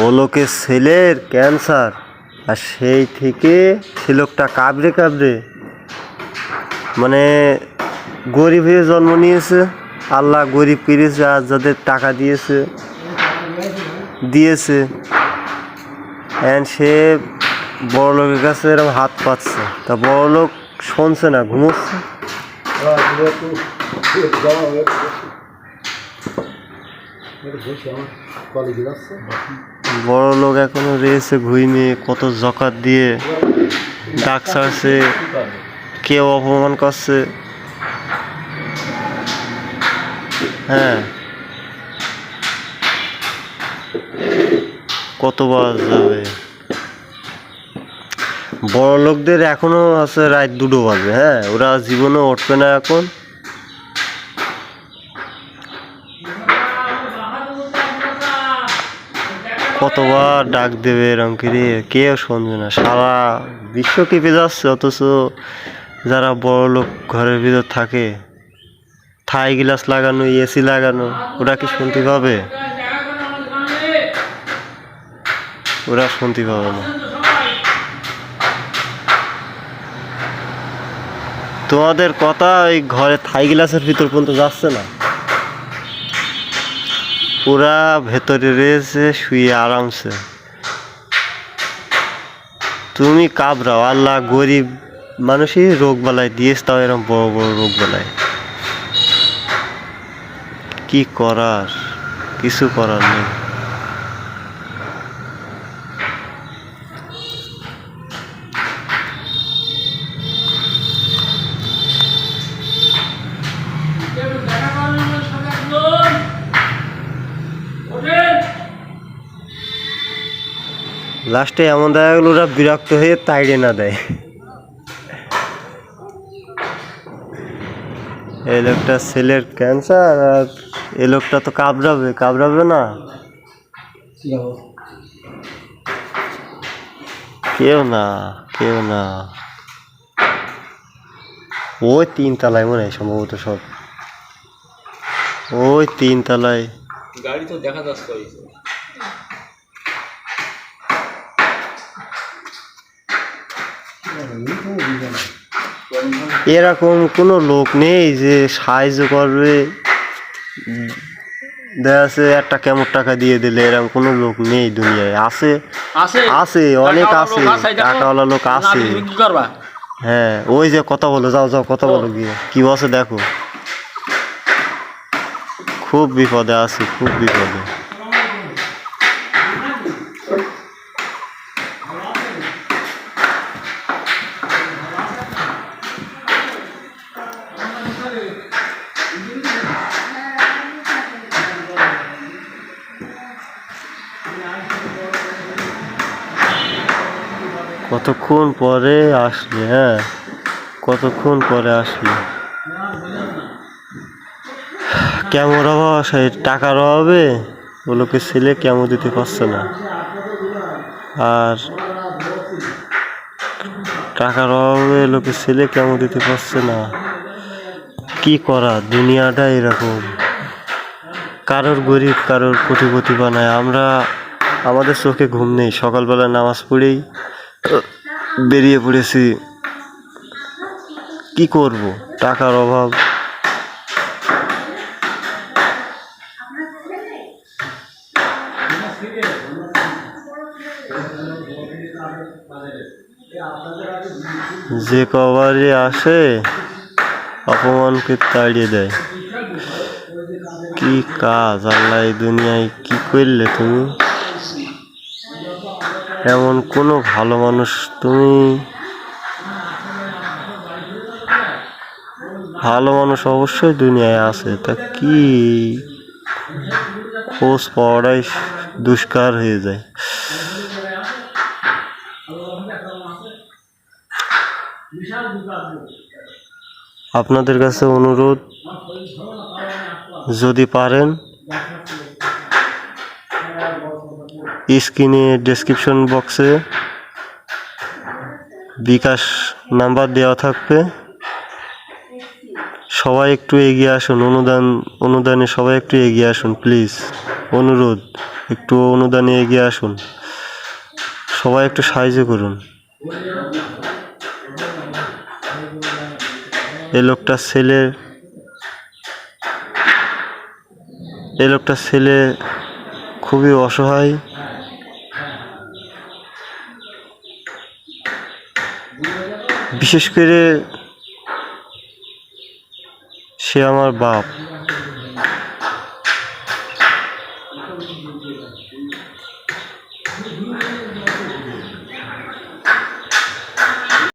ও লোকের ছেলের ক্যান্সার, আর সেই থেকে সে লোকটা কাবড়ে কাবড়ে মানে গরিব হয়ে জন্ম নিয়েছে। আল্লাহ গরিব করেছে, আর যাদের টাকা দিয়েছে দিয়েছে সে বড় লোকের কাছে এরকম হাত পাচ্ছে, তা বড় লোক শুনছে না, ঘুমোচ্ছে। বড় লোক এখনো রয়েছে ঘুমিয়ে, কত জকাত দিয়ে ডাক ছাড়ছে, কেউ অপমান করছে। হ্যাঁ, কতবার যাবে? বড় লোকদের এখনো আছে রাত 2টো বাজে। হ্যাঁ, ওরা জীবনে উঠবে না এখন। কতবার ডাক দেবে এরম করে, কেউ শুনবে না। সারা বিশ্ব কেঁপে যাচ্ছে, অথচ যারা বড় লোক ঘরের ভিতর থাকে, থাই গ্লাস লাগানো, এসি লাগানো, ওরা কি শুনতে পাবে? ওরা শুনতে পাবে না। তোমাদের কথা ওই ঘরে থাই গ্লাসের ভিতর পর্যন্ত যাচ্ছে না। ওরা ভেতরে রয়েছে শুয়ে আরামসে। তুমি কাবরাও, আল্লাহ গরিব মানুষই রোগ বালাই দিয়েছে, তাও এরকম বড় বড় রোগ বালাই। কি করার, কিছু করার নেই। লাস্টে এমন দেখা গেল ওরা বিরক্ত হয়ে তাইড়ে না দেয়। এই লোকটা ছেলের ক্যান্সার, আর এই লোকটা তো কাবড়াবে, কাবড়াবে না? কেউ না, কেউ না। ওই 3 তলায় মনে হয় সম্ভবত সব, ওই 3 তলায়। গাড়ি তো দেখা যাচ্ছে। এরকম কোনো লোক নেই যে সাহায্য করবে, দেখা যাচ্ছে একটা কেমন টাকা দিয়ে দিলে, এরকম কোনো লোক নেই দুনিয়ায়। আছে, আছে, অনেক আছে, টাকাওয়ালা লোক আছে। হ্যাঁ, ওই যে কথা বলো, যাও যাও কথা বলো, গিয়ে কি বসে দেখো। খুব বিপদে আছে, খুব বিপদে। কতক্ষণ পরে আসলে, হ্যাঁ কতক্ষণ পরে আসলে। কেমন অভাব, সেই টাকার অভাবে ও লোকের ছেলে কেমন দিতে পারছে না, আর টাকার অভাবে লোকের ছেলে কেমন দিতে পারছে না। কি করা, দুনিয়াটা এরকম। কারোর গরিব, কারোর কোটিপতি বানায়। আমরা, আমাদের চোখে ঘুম নেই, সকালবেলা নামাজ পড়েই বেরিয়ে পড়েছি। কি করব, টাকার অভাব। যে কবারে আসে অপমানকে তাড়িয়ে দেয়। কি কাজ আল্লাহ, এই দুনিয়ায় কি করলে তুমি? এমন কোনো ভালো মানুষ তুমি, ভালো মানুষ অবশ্যই দুনিয়ায় আছে, তা কি খোঁজ পাওয়াটাই দুষ্কার হয়ে যায়। আপনাদের কাছে অনুরোধ, যদি পারেন স্ক্রিনে ডেসক্রিপশন বক্সে বিকাশ নাম্বার দেওয়া থাকবে। সবাই একটু এগিয়ে আসুন, অনুদানে সবাই একটু এগিয়ে আসুন প্লিজ, অনুরোধ। একটু অনুদানে এগিয়ে আসুন, সবাই একটু সাহায্য করুন। এই লোকটার ছেলে খুবই অসহায়। বিশেষ করে সে আমার বাপ।